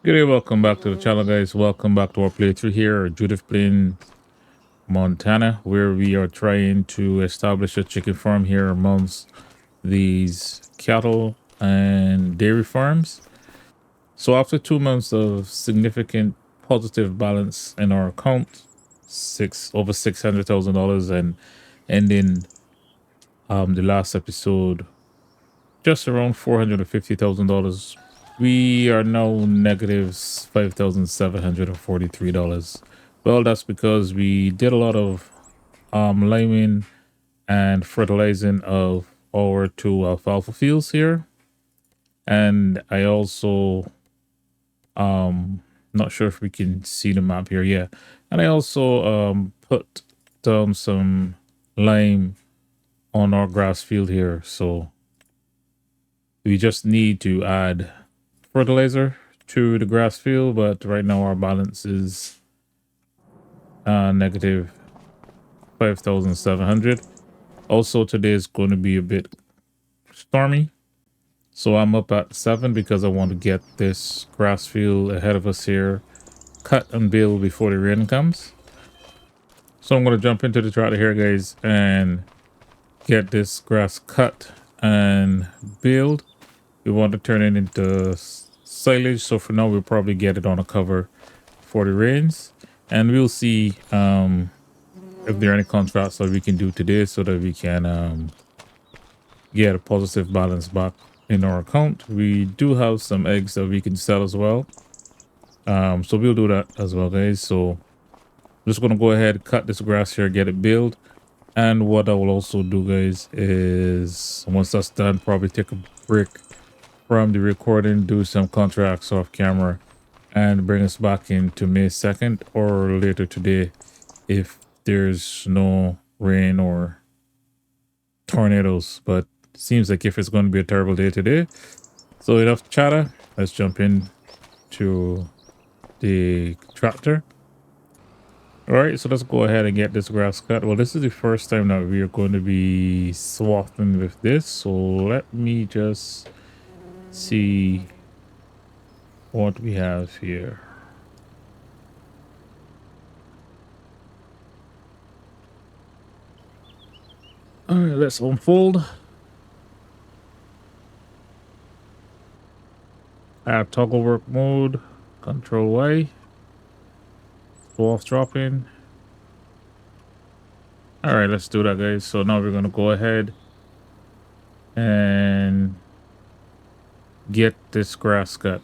Good day, welcome back to the channel, guys. Welcome back to our playthrough here, Judith Plains, Montana, where we are trying to establish a chicken farm here amongst these cattle and dairy farms. So after 2 months of significant positive balance in our account, over $600,000, and ending the last episode just around $450,000. We are now negative $5,743. Well, that's because we did a lot of liming and fertilizing of our two alfalfa fields here. And I also not sure if we can see the map here. Yeah. And I also put down some lime on our grass field here. So we just need to add fertilizer to the grass field, but right now our balance is negative 5,700. Also, today is going to be a bit stormy, so I'm up at 7 because I want to get this grass field ahead of us here cut and build before the rain comes. So I'm going to jump into the tractor here, guys, and get this grass cut and build. We want to turn it into silage, so for now we'll probably get it on a cover for the rains, and we'll see if there are any contracts that we can do today so that we can get a positive balance back in our account. We do have some eggs that we can sell as well, so we'll do that as well, guys. So I'm just gonna go ahead, cut this grass here, get it built, and what I will also do, guys, is once that's done, probably take a break from the recording, do some contracts off camera, and bring us back into May 2nd or later today if there's no rain or tornadoes. But it seems like if it's going to be a terrible day today. So enough chatter, let's jump in to the tractor. All right, so let's go ahead and get this grass cut. Well, this is the first time that we are going to be swathing with this, so let me just see what we have here. All right, let's unfold. I have toggle work mode, control Y, swath dropping. All right, let's do that, guys. So now we're going to go ahead and get this grass cut.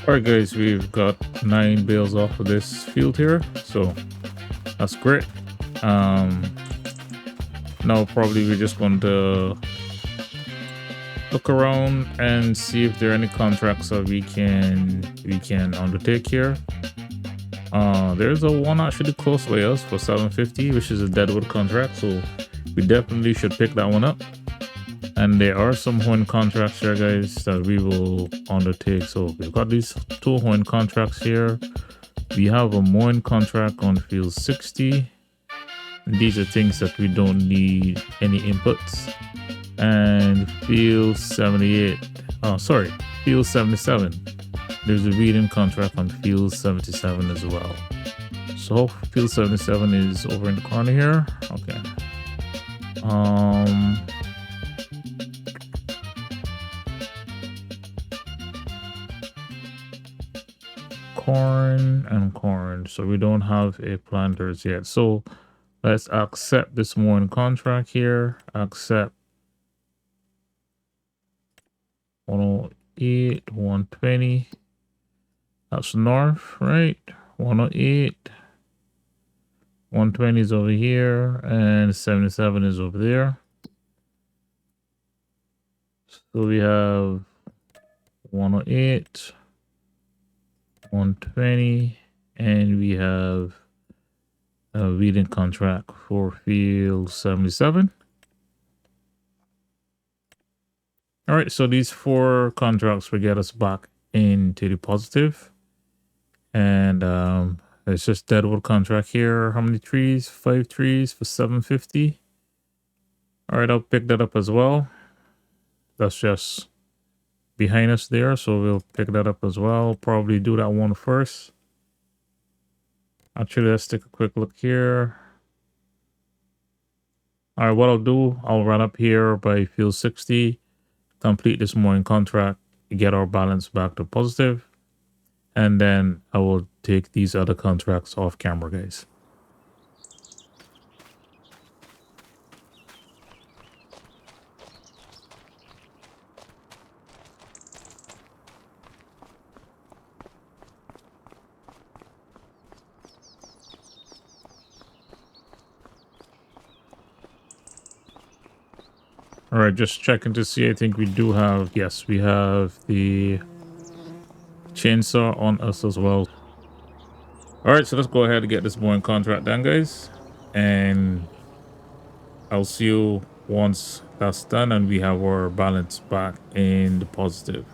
All right, guys, we've got 9 bales off of this field here, so that's great. Now probably we're just going to look around and see if there are any contracts that we can undertake here. There's a one actually close by us for 750, which is a deadwood contract, so we definitely should pick that one up. And there are some horn contracts here, guys, that we will undertake. So we've got these 2 horn contracts here. We have a morn contract on field 60. These are things that we don't need any inputs. And field 78, field 77. There's a reading contract on field 77 as well. So field 77 is over in the corner here. Okay. Corn and corn. So we don't have a planters yet. So let's accept this morning contract here. Accept 108, 120. That's north, right? 108. 120 is over here, and 77 is over there. So we have 108, 120, and we have a reading contract for field 77. All right, so these 4 contracts will get us back into the positive. And it's just deadwood contract here. How many trees? 5 trees for 750. All right, I'll pick that up as well. That's just behind us there, so we'll pick that up as well. Probably do that one first. Actually, let's take a quick look here. All right, what I'll do, I'll run up here by field 60, complete this morning contract, get our balance back to positive, and then I will take these other contracts off camera, guys. All right, just checking to see. I think we do have, yes, we have the chainsaw on us as well. All right, so let's go ahead and get this morning contract done, guys. And I'll see you once that's done and we have our balance back in the positive.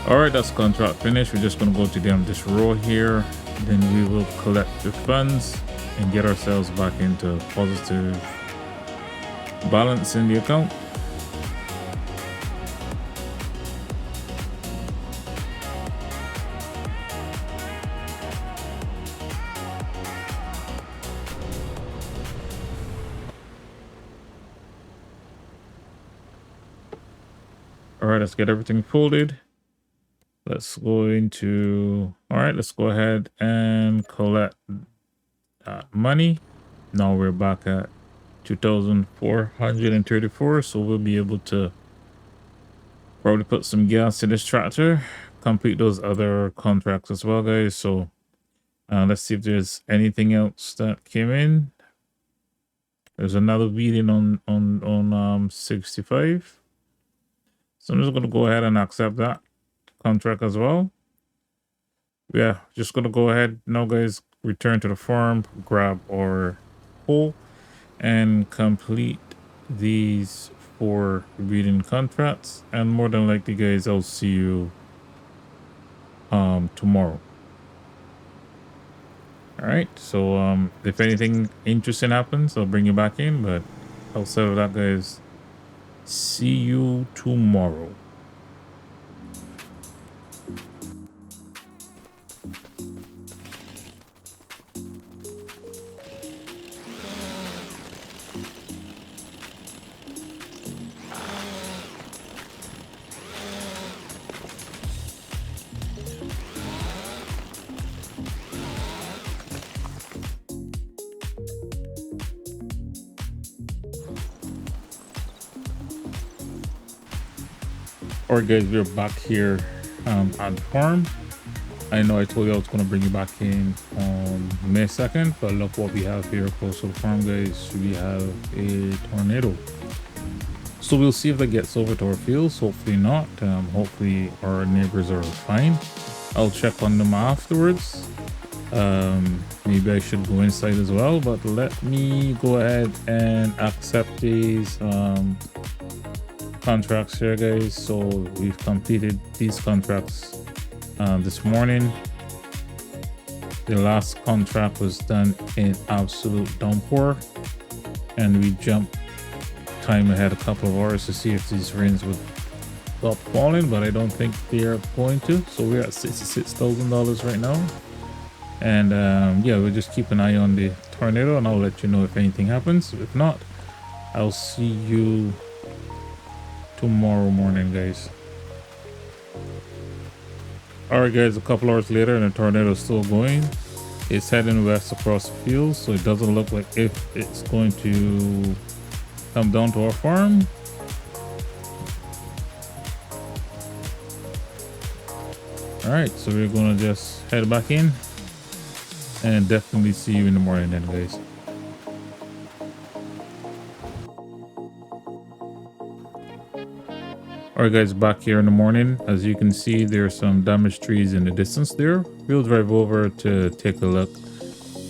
All right, that's contract finished. We're just gonna go to the this row here. Then we will collect the funds and get ourselves back into positive balance in the account. All right, let's get everything folded. Let's go into, all right, let's go ahead and collect money. Now we're back at 2,434, so we'll be able to probably put some gas in this tractor, complete those other contracts as well, guys. So let's see if there's anything else that came in. There's another reading on 65. So I'm just going to go ahead and accept that contract as well. Yeah, just going to go ahead now, guys, return to the farm, grab our pole, and complete these 4 reading contracts. And more than likely, guys, I'll see you tomorrow. All right, so if anything interesting happens, I'll bring you back in, but outside of that, guys, see you tomorrow. Alright, guys, we're back here on the farm. I know I told you I was going to bring you back in on May 2nd, but look what we have here close to the farm, guys. We have a tornado. So we'll see if that gets over to our fields. Hopefully not. Hopefully our neighbors are fine. I'll check on them afterwards. Maybe I should go inside as well, but let me go ahead and accept these contracts here, guys. So we've completed these contracts this morning. The last contract was done in absolute downpour, and we jumped time ahead a couple of hours to see if these rains would stop falling, but I don't think they are going to. So we're at $66,000 right now, and yeah, we'll just keep an eye on the tornado, and I'll let you know if anything happens. If not, I'll see you tomorrow morning, guys. All right, guys, a couple hours later, and the tornado is still going. It's heading west across the field, so it doesn't look like if it's going to come down to our farm. All right, so we're gonna just head back in and definitely see you in the morning then, guys. Alright, guys, back here in the morning. As you can see, there's some damaged trees in the distance there. We'll drive over to take a look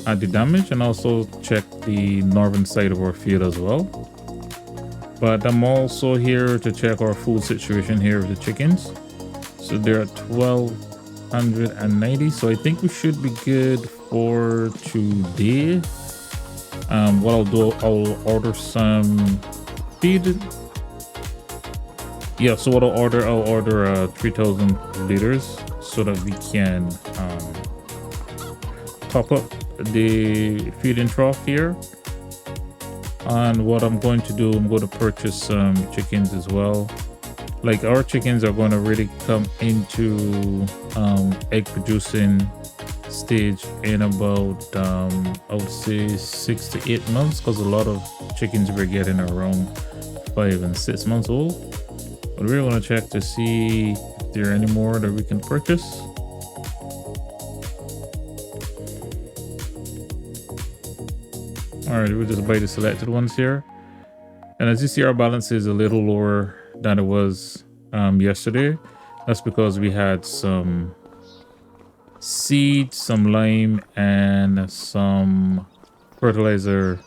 at the damage and also check the northern side of our field as well. But I'm also here to check our food situation here with the chickens. So they're at 1,290, so I think we should be good for today. What I'll do, I'll order some feed. Yeah, so what I'll order 3,000 liters so that we can top up the feeding trough here. And what I'm going to do, I'm going to purchase some chickens as well. Like, our chickens are going to really come into egg producing stage in about I would say 6 to 8 months, because a lot of chickens we're getting are around 5 and 6 months old. But we're going to check to see if there are any more that we can purchase. All right, we'll just buy the selected ones here. And as you see, our balance is a little lower than it was yesterday. That's because we had some seed, some lime, and some fertilizer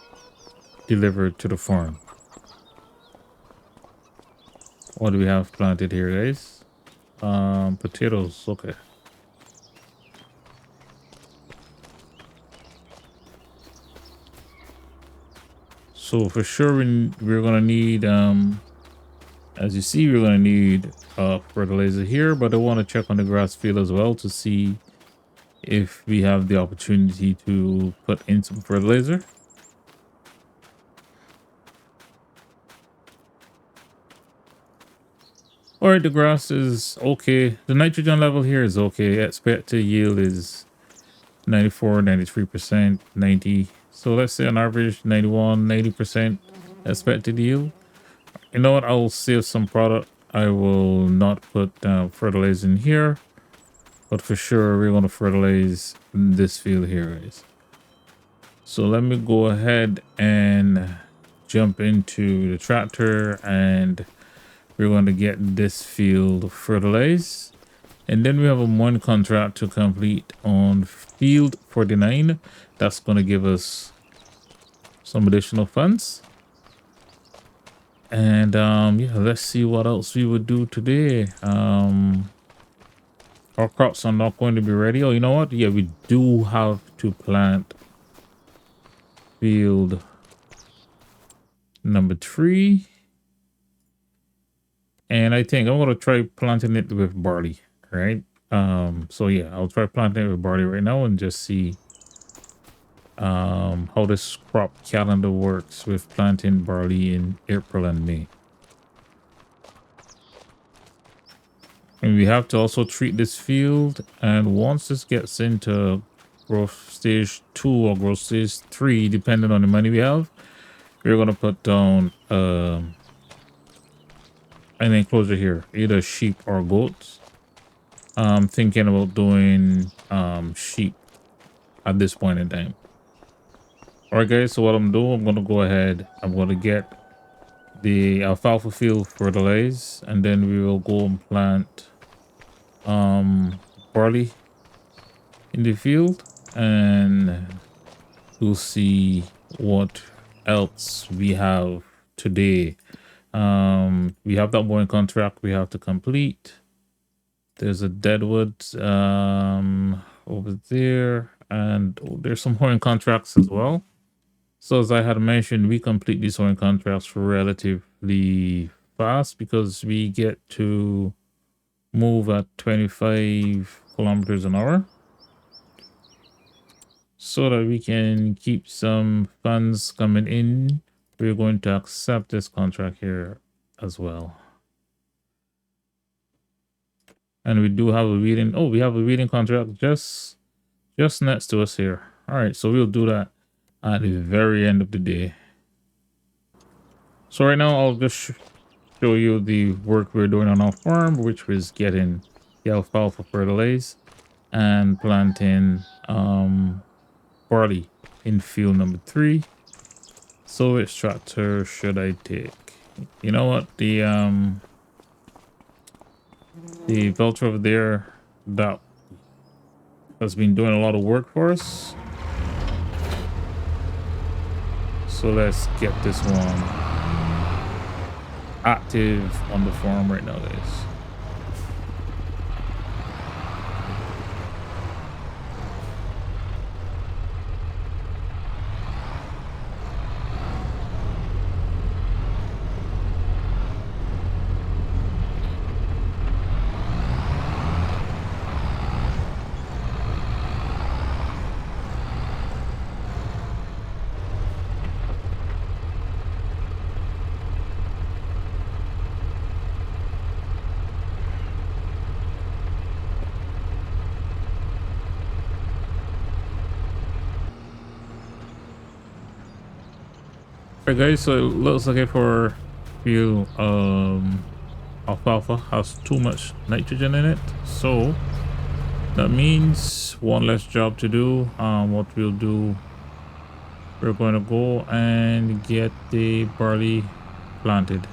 delivered to the farm. What do we have planted here, guys? Potatoes. Okay. So for sure we're gonna need as you see, we're gonna need fertilizer here, but I want to check on the grass field as well to see if we have the opportunity to put in some fertilizer. All right, the grass is okay. The nitrogen level here is okay. Expected yield is 94, 93%, 90. So let's say on average 91, 90% expected yield. You know what? I'll save some product. I will not put fertilizer in here, but for sure we're going to fertilize this field here, guys. So let me go ahead and jump into the tractor, and we're going to get this field fertilized. And then we have a one contract to complete on field 49. That's going to give us some additional funds. And yeah, let's see what else we would do today. Our crops are not going to be ready. Oh, you know what? Yeah, we do have to plant field number 3. And I think I'm going to try planting it with barley, right? So yeah, I'll try planting it with barley right now and just see how this crop calendar works with planting barley in April and May. And we have to also treat this field, and once this gets into growth stage 2 or growth stage 3, depending on the money we have, we're going to put down an enclosure here, either sheep or goats. I'm thinking about doing sheep at this point in time. All right, guys, so what I'm doing, I'm going to go ahead, I'm going to get the alfalfa field fertilized, and then we will go and plant barley in the field, and we'll see what else we have today. We have that mowing contract we have to complete. There's a deadwood over there, and there's some mowing contracts as well. So as I had mentioned, we complete these mowing contracts relatively fast because we get to move at 25 kilometers an hour so that we can keep some funds coming in. We're going to accept this contract here as well. And we do have a reading. Oh, we have a reading contract just next to us here. All right, so we'll do that at the very end of the day. So right now I'll just show you the work we're doing on our farm, which was getting the alfalfa fertilized and planting barley in field number 3. So which tractor should I take? You know what, the Veltra over there that has been doing a lot of work for us. So let's get this one active on the farm right now, guys. Alright guys, so it looks like for field alfalfa has too much nitrogen in it, so that means one less job to do. What we'll do, we're going to go and get the barley planted.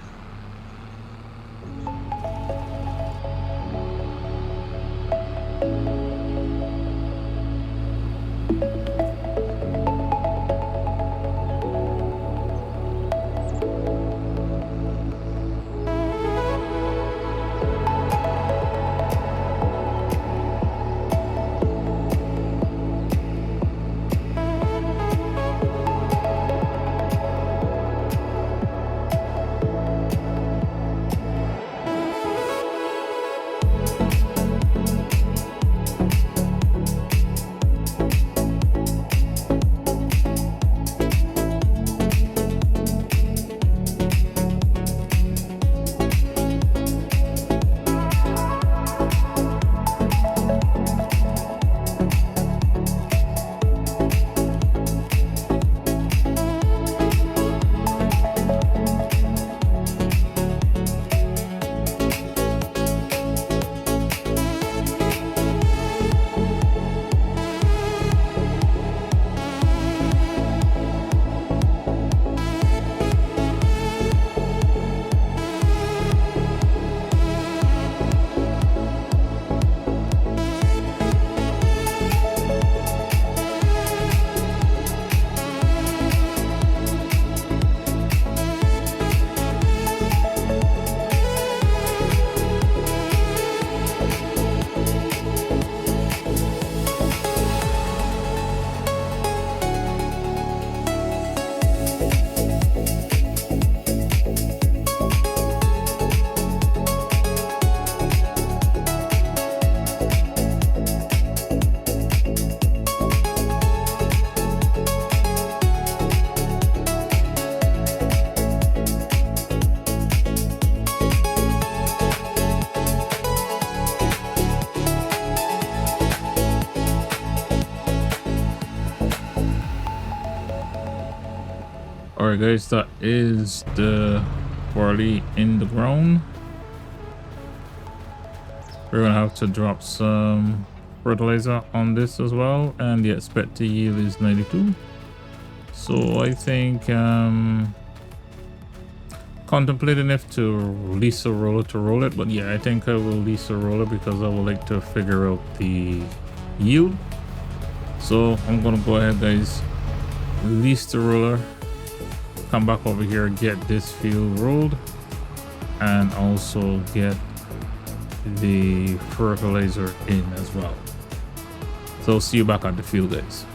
Alright guys, that is the barley in the ground. We're gonna have to drop some fertilizer on this as well, and the expected yield is 92. So I think contemplating if to lease a roller to roll it, but yeah, I think I will lease a roller because I would like to figure out the yield. So I'm gonna go ahead guys, lease the roller, come back over here, get this field rolled, and also get the fertilizer in as well. So see you back at the field guys.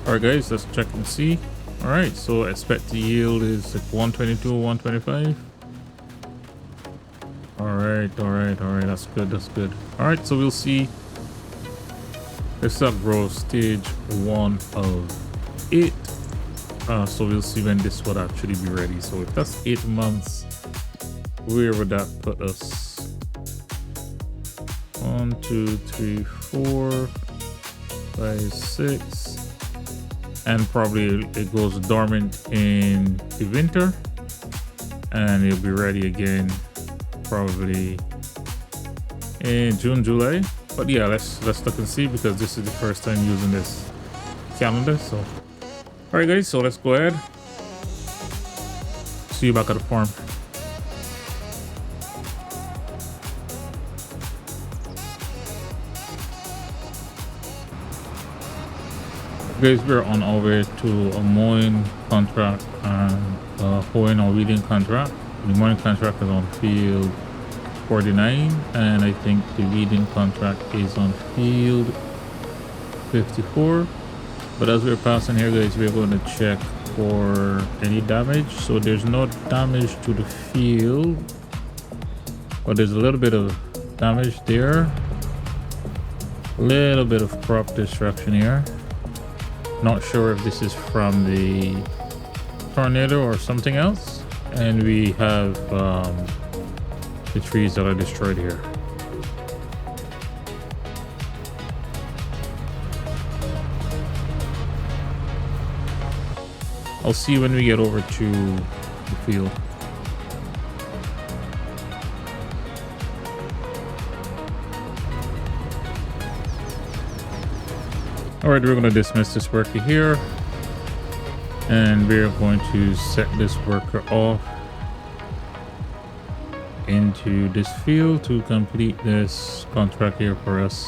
Alright guys, let's check and see. Alright, so expected yield is like 122, 125. Alright, that's good. Alright, so we'll see. Let's start grow stage 1 of 8. So we'll see when this would actually be ready. So if that's 8 months, where would that put us? 1, 2, 3, 4, 5, 6. And probably it goes dormant in the winter, and it'll be ready again probably in June, July. But yeah, let's look and see, because this is the first time using this calendar. So all right guys, so let's go ahead, see you back at the farm. Guys, we're on our way to a mowing contract and a hoeing or weeding contract. The mowing contract is on field 49, and I think the weeding contract is on field 54. But as we're passing here guys, we're going to check for any damage. So there's no damage to the field, but there's a little bit of damage there, a little bit of crop destruction here. Not sure if this is from the tornado or something else. And we have the trees that are destroyed here. I'll see you when we get over to the field. All right, we're going to dismiss this worker here, and we're going to set this worker off into this field to complete this contract here for us.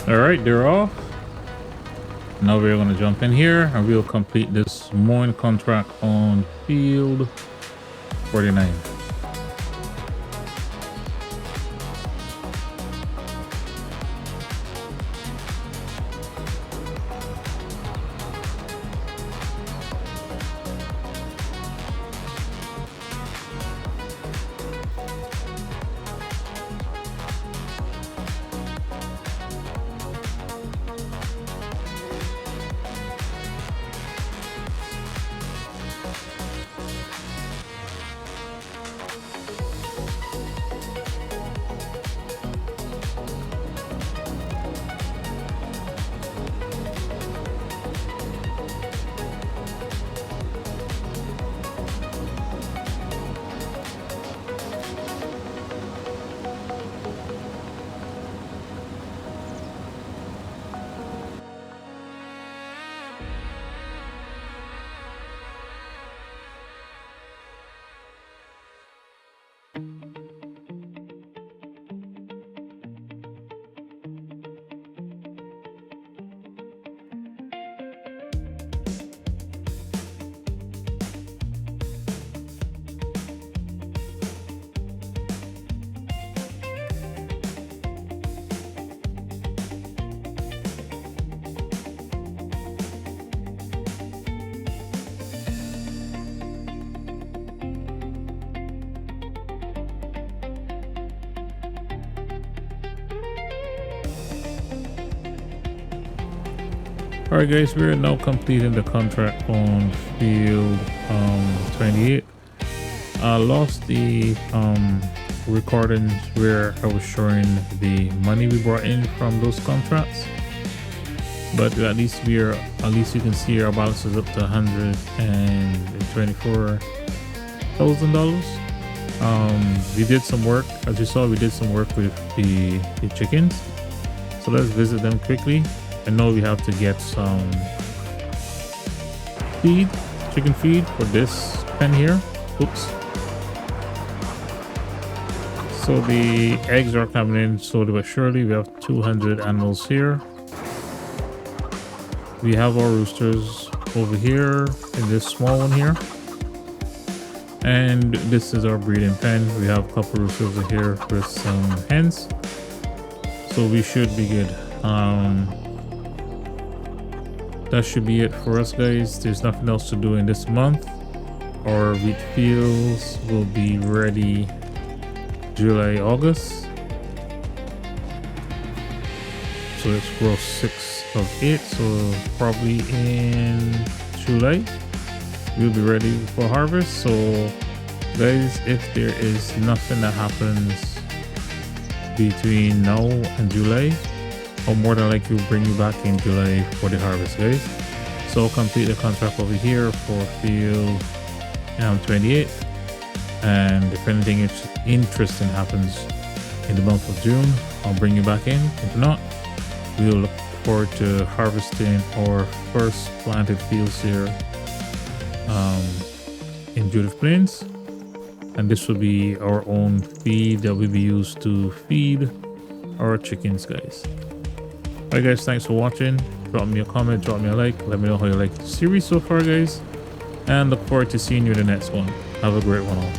All right, they're off. Now we're going to jump in here and we'll complete this mowing contract on field 49. All right, guys, we're now completing the contract on field 28. I lost the recordings where I was showing the money we brought in from those contracts, but at least you can see our balance is up to $124,000. We did some work, as you saw. We did some work with the chickens, so let's visit them quickly. I know we have to get some feed, chicken feed for this pen here. Oops. So the eggs are coming in slowly but surely. We have 200 animals here. We have our roosters over here in this small one here. And this is our breeding pen. We have a couple roosters over here with some hens. So we should be good. That should be it for us, guys. There's nothing else to do in this month. Our wheat fields will be ready July, August. So it's row 6 of 8. So probably in July we'll be ready for harvest. So guys, if there is nothing that happens between now and July, or more than likely we'll bring you back in July for the harvest, guys. So complete the contract over here for field 28, and if anything interesting happens in the month of June, I'll bring you back in. If not, we'll look forward to harvesting our first planted fields here in Judith Plains, and this will be our own feed that will be used to feed our chickens, guys. Alright, guys, thanks for watching. Drop me a comment, drop me a like, let me know how you like the series so far, guys, and look forward to seeing you in the next one. Have a great one all.